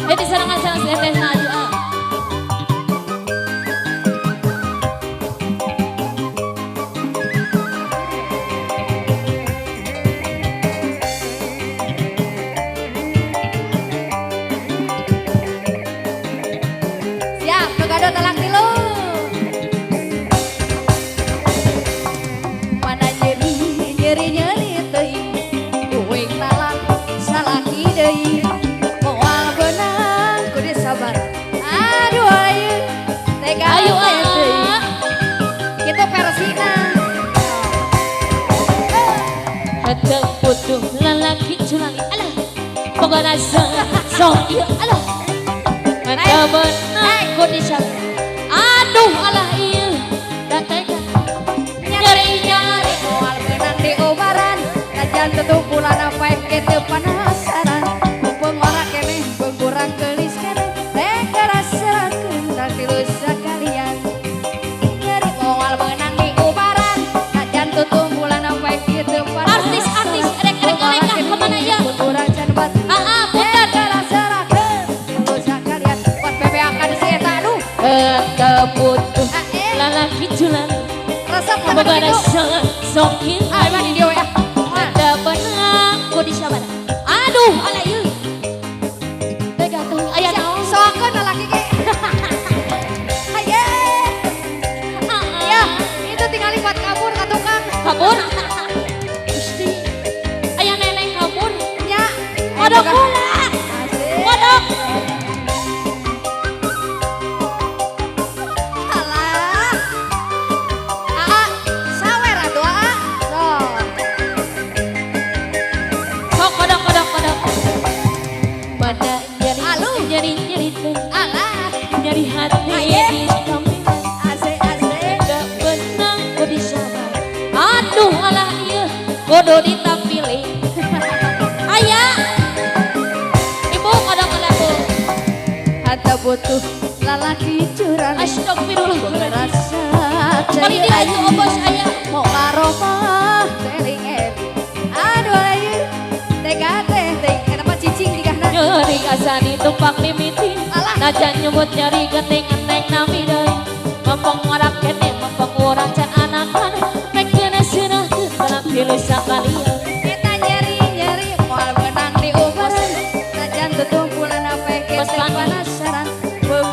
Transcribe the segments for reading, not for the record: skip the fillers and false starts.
Di serangan sarang si teh aja. Siap, Nugado telak tilu. Mana nyeri teuing, uing talak salaki deui. Moal beunang kudu sabar. Aduh ayeuna tega Ayo teuing. Kitu versina. Henteu butuh lalaki culangi alah. Pokona sok ieu alah. Henteu beunang kudu sabar. Aduh alah ieu. Da tega. Nyeri-nyeri Moal beunang di ubaran, najan tutupulan apa kitu penasaran. Mumpung ora keneh beungkurang geulis keneh, teh karasarakeun tak tilu sakalian. Nyeri moal beunang di ubaran, najan tutupulan apa kitu penasaran. Artis erek kemana ya? Beungkurang can bat. Bukan. Karasarakeun tilu sakalian. Buat bebeakan si eta aduh. Henteu butuh lalaki culangi. Resep temen Pokona itu. sok ieu. Ah, emang di dia ya. Ada benang kudu sabar. Aduh, alah ieu. Tega teuing aya naon? Soakeun lalaki ge. Haye. Ya, itu tinggal lipat kabur ka tukang. Kabur. Gusti. Aya neneng kabur. Ya. Kodok heula. Asik. Kodok. Alah. Aa, sawer atuh Aa. Sok. Sok kodok. Pada Alu. nyeri teuing. Alah. Nyeri hati Aye. di kamera. Asik. Tega benang kudu sabar. Aduh, alah ieu. Kudu ditampili. Aya. Ibu kodok Bu. Hata butuh lalaki curang. Astagfirullahaladzim. Rasa Kali dia itu obos aya. mau karo mah teling aduh ayeuna tega teh eta mah cicing digahna. Nyeri asani tumpak mimiti. Alah. Najan nyebut nyeri geuning enteng nami deui. Mempeng ngarak kene mempeng urang can anakan. Mek kene seunah teu tenang tilu sakalian. Kita nyeri moal benang di ubaran, najan tutumpulan apa Bos kita Pani. penasaran.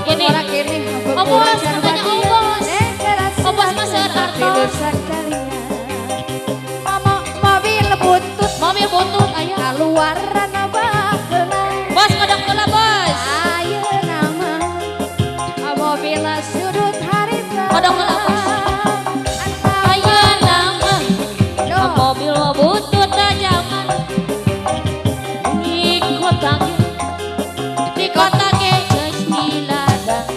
Ini. Orang kini Obos, katanya obos. Obos mah seueur artos. Mama mobil butut Mobil butut aya. kaluaran baheula. Bos kodok heula bos. Ayeuna mah mobil sudut harita. Kodok heula bos. Ayeuna mah mobil butut da jaman. Di kota ge geus diladang.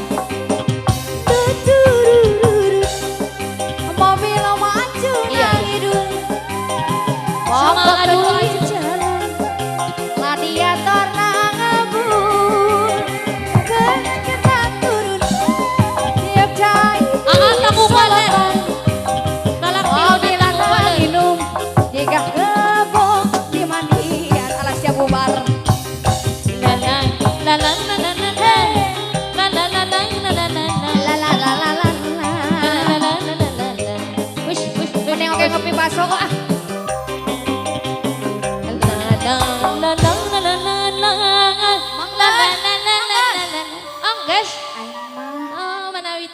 Mobil maju Iya. hidung. Sama aduh Di jalan gladiator ngebul. Kita turun tiap cai. tamu balik. Galak Mobil tamu balik. minum jika kebok di mandian alas ya bubar. La la la la la la la la. La la la la la la la la. La la la la la la. La la la la la la la. Wish. Mending oke ngopi baso kok ah.